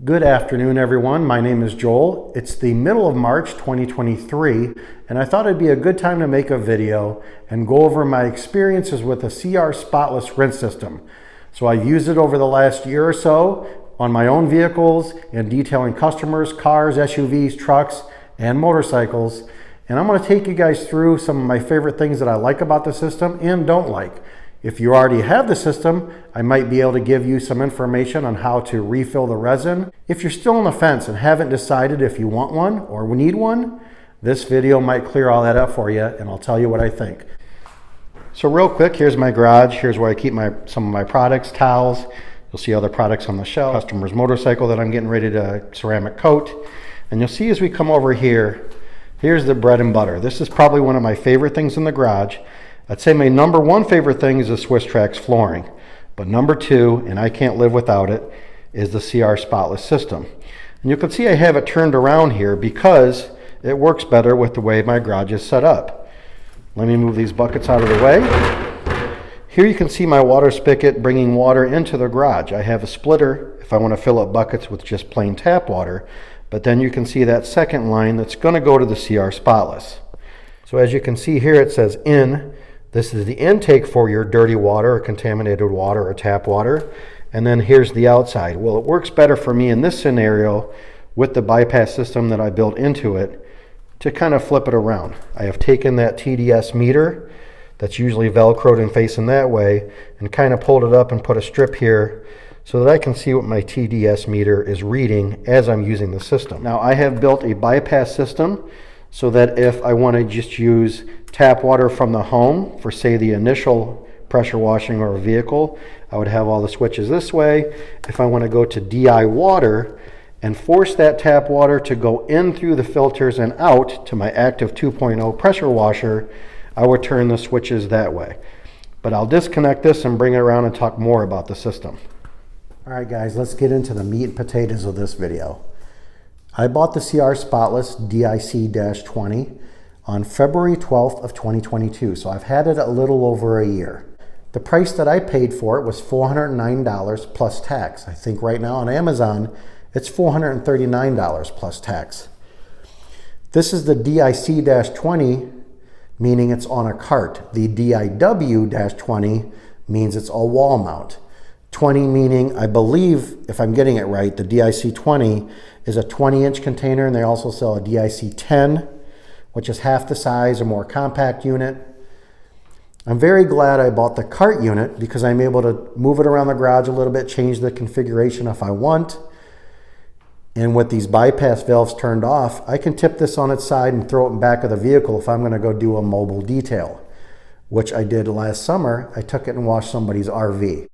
Good afternoon, everyone. My name is Joel. It's the middle of March 2023, and I thought it'd be a good time to make a video and go over my experiences with the CR Spotless rinse system. So I've used it over the last year or so on my own vehicles and detailing customers, cars, SUVs, trucks, and motorcycles. And I'm going to take you guys through some of my favorite things that I like about the system and don't like. If you already have the system, I might be able to give you some information on how to refill the resin. If you're still on the fence and haven't decided if you want one or need one, this video might clear all that up for you, and I'll tell you what I think. So real quick, here's my garage. Here's where I keep some of my products, towels. You'll see other products on the shelf. Customer's motorcycle that I'm getting ready to ceramic coat. And you'll see as we come over here, here's the bread and butter. This is probably one of my favorite things in the garage. I'd say my number one favorite thing is the Swiss Trax flooring. But number two, and I can't live without it, is the CR Spotless system. And you can see I have it turned around here because it works better with the way my garage is set up. Let me move these buckets out of the way. Here you can see my water spigot bringing water into the garage. I have a splitter if I want to fill up buckets with just plain tap water, but then you can see that second line that's going to go to the CR Spotless. So as you can see here, it says in. This is the intake for your dirty water or contaminated water or tap water. And then here's the outside. Well, it works better for me in this scenario with the bypass system that I built into it to kind of flip it around. I have taken that TDS meter that's usually Velcroed and facing that way and kind of pulled it up and put a strip here so that I can see what my TDS meter is reading as I'm using the system. Now I have built a bypass system so that if I want to just use tap water from the home for, say, the initial pressure washing or a vehicle, I would have all the switches this way. If I want to go to DI water and force that tap water to go in through the filters and out to my active 2.0 pressure washer, I would turn the switches that way. But I'll disconnect this and bring it around and talk more about the system. All right, guys, let's get into the meat and potatoes of this video. I bought the CR Spotless DIC-20 on February 12th of 2022, so I've had it a little over a year. The price that I paid for it was $409 plus tax. I think right now on Amazon, it's $439 plus tax. This is the DIC-20, meaning it's on a cart. The DIW-20 means it's a wall mount. 20 meaning, I believe, if I'm getting it right, the DIC-20 is a 20-inch container, and they also sell a DIC-10, which is half the size, a more compact unit. I'm very glad I bought the cart unit because I'm able to move it around the garage a little bit, change the configuration if I want. And with these bypass valves turned off, I can tip this on its side and throw it in the back of the vehicle if I'm going to go do a mobile detail, which I did last summer. I took it and washed somebody's RV.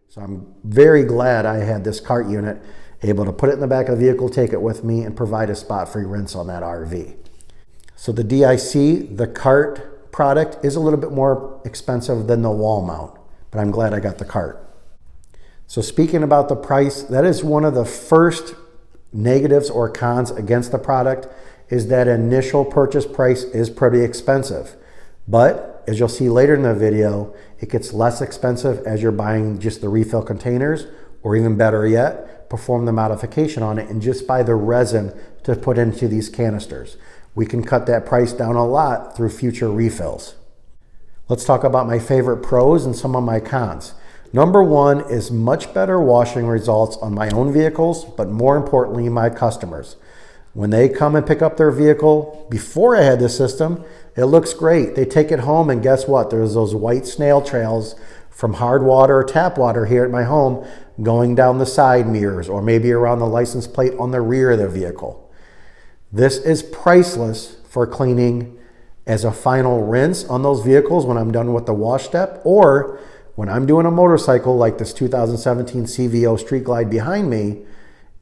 So I'm very glad I had this cart unit, able to put it in the back of the vehicle, take it with me, and provide a spot-free rinse on that RV. So the DIC, the cart product, is a little bit more expensive than the wall mount, but I'm glad I got the cart. So speaking about the price, that is one of the first negatives or cons against the product, is that initial purchase price is pretty expensive. But as you'll see later in the video, it gets less expensive as you're buying just the refill containers, or even better yet, perform the modification on it and just buy the resin to put into these canisters. We can cut that price down a lot through future refills. Let's talk about my favorite pros and some of my cons. Number one is much better washing results on my own vehicles, but more importantly, my customers. When they come and pick up their vehicle, before I had this system, it looks great. They take it home and guess what? There's those white snail trails from hard water or tap water here at my home going down the side mirrors or maybe around the license plate on the rear of the vehicle. This is priceless for cleaning as a final rinse on those vehicles when I'm done with the wash step, or when I'm doing a motorcycle like this 2017 CVO Street Glide behind me.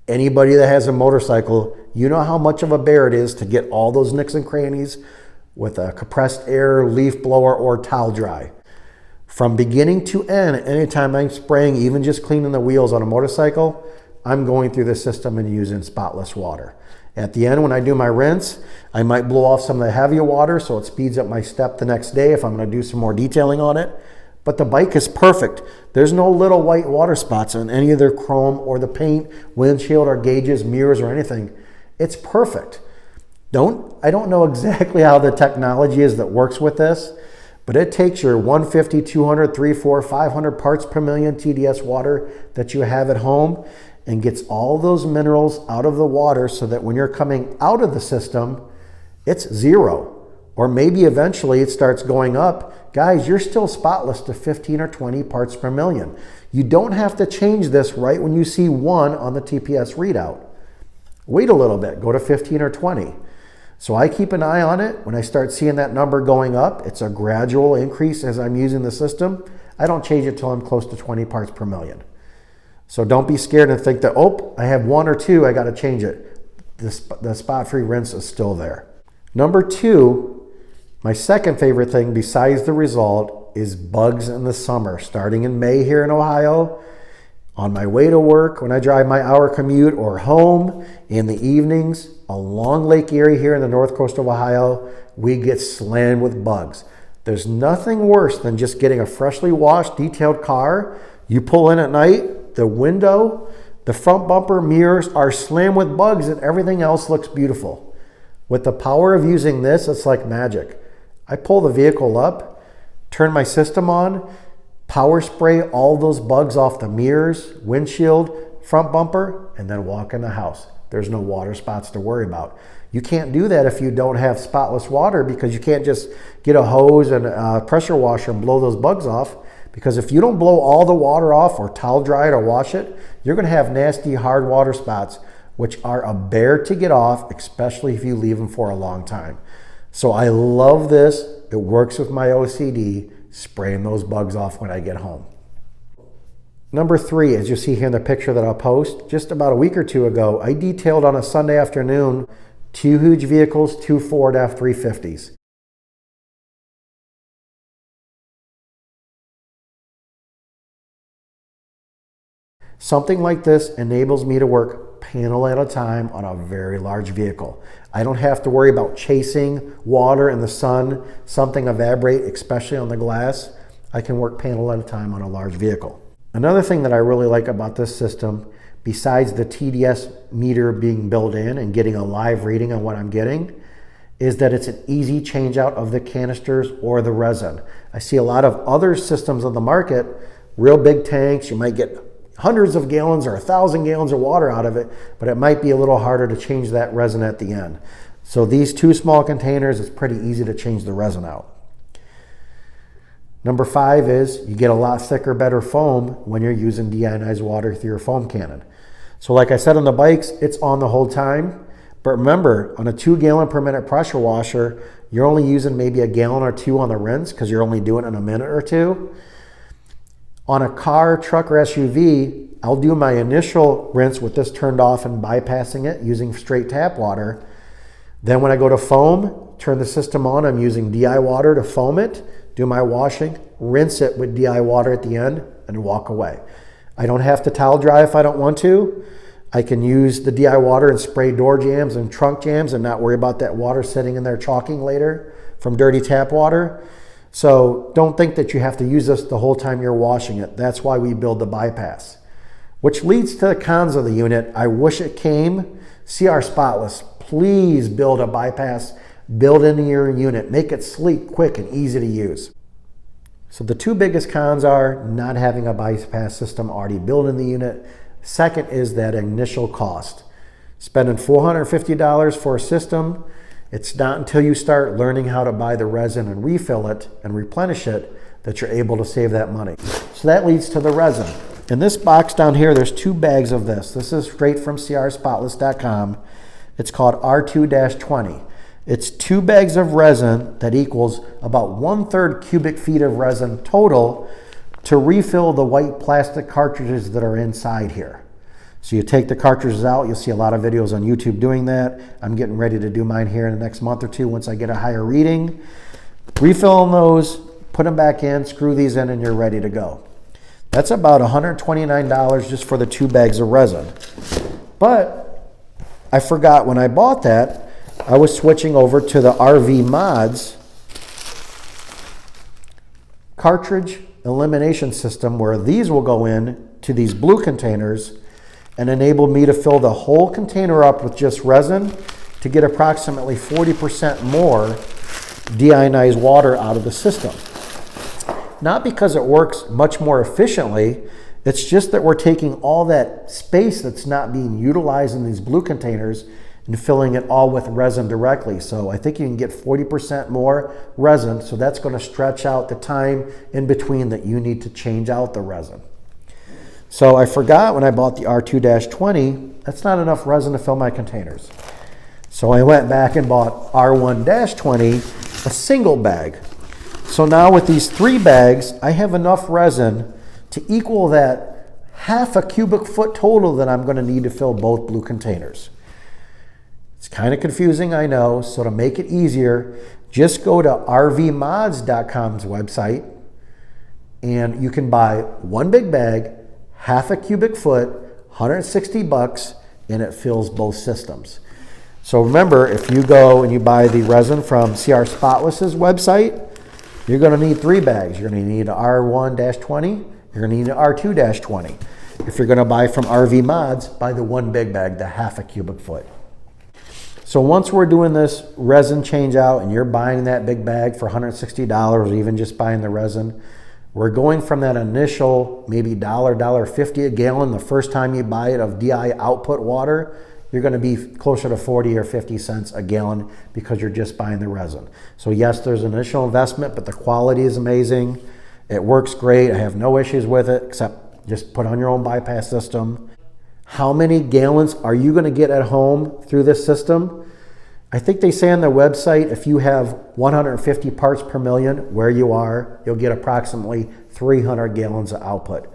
Anybody that has a motorcycle, you know how much of a bear it is to get all those nicks and crannies with a compressed air, leaf blower, or towel dry. From beginning to end, anytime I'm spraying, even just cleaning the wheels on a motorcycle, I'm going through the system and using Spotless water. At the end, when I do my rinse, I might blow off some of the heavier water so it speeds up my step the next day if I'm going to do some more detailing on it. But the bike is perfect. There's no little white water spots on any of their chrome or the paint, windshield or gauges, mirrors or anything. It's perfect. I don't know exactly how the technology is that works with this, but it takes your 150, 200, 300, 400, 500 parts per million TDS water that you have at home and gets all those minerals out of the water so that when you're coming out of the system, it's zero. Or maybe eventually it starts going up. Guys, you're still spotless to 15 or 20 parts per million. You don't have to change this right when you see 1 on the TPS readout. Wait a little bit, go to 15 or 20. So I keep an eye on it. When I start seeing that number going up, it's a gradual increase as I'm using the system. I don't change it till I'm close to 20 parts per million. So don't be scared and think that, oh, I have 1 or 2, I got to change it. The spot-free rinse is still there. Number 2, my second favorite thing besides the result is bugs in the summer. Starting in May here in Ohio, on my way to work, when I drive my hour commute, or home in the evenings, along Lake Erie here in the north coast of Ohio, we get slammed with bugs. There's nothing worse than just getting a freshly washed, detailed car. You pull in at night, the window, the front bumper, mirrors are slammed with bugs and everything else looks beautiful. With the power of using this, it's like magic. I pull the vehicle up, turn my system on, power spray all those bugs off the mirrors, windshield, front bumper, and then walk in the house. There's no water spots to worry about. You can't do that if you don't have spotless water, because you can't just get a hose and a pressure washer and blow those bugs off. Because if you don't blow all the water off or towel dry it or wash it, you're going to have nasty hard water spots, which are a bear to get off, especially if you leave them for a long time. So I love this. It works with my OCD, spraying those bugs off when I get home. Number 3, as you see here in the picture that I'll post, just about a week or 2 ago, I detailed on a Sunday afternoon 2 huge vehicles, 2 Ford F-350s. Something like this enables me to work panel at a time on a very large vehicle. I don't have to worry about chasing water in the sun, something evaporate, especially on the glass. I can work panel at a time on a large vehicle. Another thing that I really like about this system, besides the TDS meter being built in and getting a live reading on what I'm getting, is that it's an easy change out of the canisters or the resin. I see a lot of other systems on the market, real big tanks, you might get hundreds of gallons or 1,000 gallons of water out of it, but it might be a little harder to change that resin at the end. So these 2 small containers, it's pretty easy to change the resin out. Number 5 is you get a lot thicker, better foam when you're using deionized water through your foam cannon. So like I said on the bikes, it's on the whole time. But remember, on a 2 gallon per minute pressure washer, you're only using maybe a gallon or 2 on the rinse because you're only doing it in a minute or 2. On a car, truck, or SUV, I'll do my initial rinse with this turned off and bypassing it using straight tap water. Then when I go to foam, turn the system on, I'm using DI water to foam it, do my washing, rinse it with DI water at the end, and walk away. I don't have to towel dry if I don't want to. I can use the DI water and spray door jams and trunk jams and not worry about that water sitting in there chalking later from dirty tap water. So don't think that you have to use this the whole time you're washing it. That's why we build the bypass. Which leads to the cons of the unit. I wish it came. CR Spotless, please build a bypass, build into your unit. Make it sleek, quick, and easy to use. So the 2 biggest cons are not having a bypass system already built in the unit. Second is that initial cost. Spending $450 for a system, it's not until you start learning how to buy the resin and refill it and replenish it that you're able to save that money. So that leads to the resin. In this box down here, there's 2 bags of this. This is straight from crspotless.com. It's called R2-20. It's 2 bags of resin that equals about 1/3 cubic feet of resin total to refill the white plastic cartridges that are inside here. So you take the cartridges out. You'll see a lot of videos on YouTube doing that. I'm getting ready to do mine here in the next month or 2 once I get a higher reading. Refill those, put them back in, screw these in, and you're ready to go. That's about $129 just for the 2 bags of resin. But I forgot when I bought that, I was switching over to the RV Mods cartridge elimination system where these will go in to these blue containers and enable me to fill the whole container up with just resin to get approximately 40% more deionized water out of the system. Not because it works much more efficiently, it's just that we're taking all that space that's not being utilized in these blue containers and filling it all with resin directly. So I think you can get 40% more resin, so that's going to stretch out the time in between that you need to change out the resin. So I forgot when I bought the R2-20, that's not enough resin to fill my containers. So I went back and bought R1-20, a single bag. So now with these 3 bags, I have enough resin to equal that half a cubic foot total that I'm going to need to fill both blue containers. It's kind of confusing, I know, so to make it easier, just go to rvmods.com's website and you can buy 1 big bag, half a cubic foot, 160 bucks, and it fills both systems. So remember, if you go and you buy the resin from CR Spotless's website, you're going to need 3 bags. You're going to need an R1-20, you're going to need an R2-20. If you're going to buy from RV Mods, buy the 1 big bag, the half a cubic foot. So once we're doing this resin change out and you're buying that big bag for $160 or even just buying the resin, we're going from that initial maybe $1.50 a gallon the first time you buy it of DI output water, you're going to be closer to 40 or 50 cents a gallon because you're just buying the resin. So yes, there's an initial investment, but the quality is amazing. It works great. I have no issues with it, except just put on your own bypass system. How many gallons are you going to get at home through this system? I think they say on their website, if you have 150 parts per million where you are, you'll get approximately 300 gallons of output.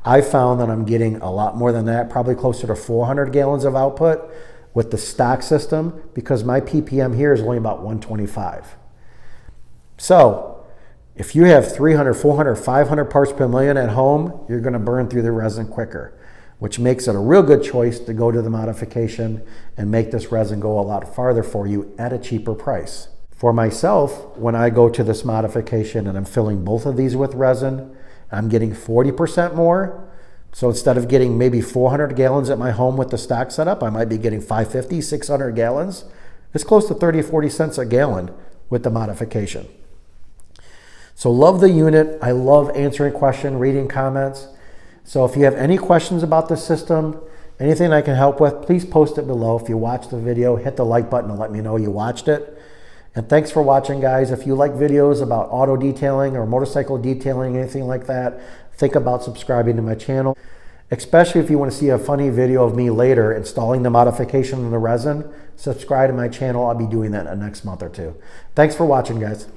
I found that I'm getting a lot more than that, probably closer to 400 gallons of output with the stock system because my ppm here is only about 125. So if you have 300, 400, 500 parts per million at home, you're going to burn through the resin quicker, which makes it a real good choice to go to the modification and make this resin go a lot farther for you at a cheaper price. For myself, when I go to this modification and I'm filling both of these with resin, I'm getting 40% more. So instead of getting maybe 400 gallons at my home with the stock setup, I might be getting 550, 600 gallons. It's close to 30 or 40 cents a gallon with the modification. So love the unit. I love answering questions, reading comments. So if you have any questions about the system, anything I can help with, please post it below. If you watched the video, hit the like button to let me know you watched it. And thanks for watching, guys. If you like videos about auto detailing or motorcycle detailing, anything like that, think about subscribing to my channel, especially if you want to see a funny video of me later installing the modification in the resin. Subscribe to my channel. I'll be doing that in the next month or 2. Thanks for watching, guys.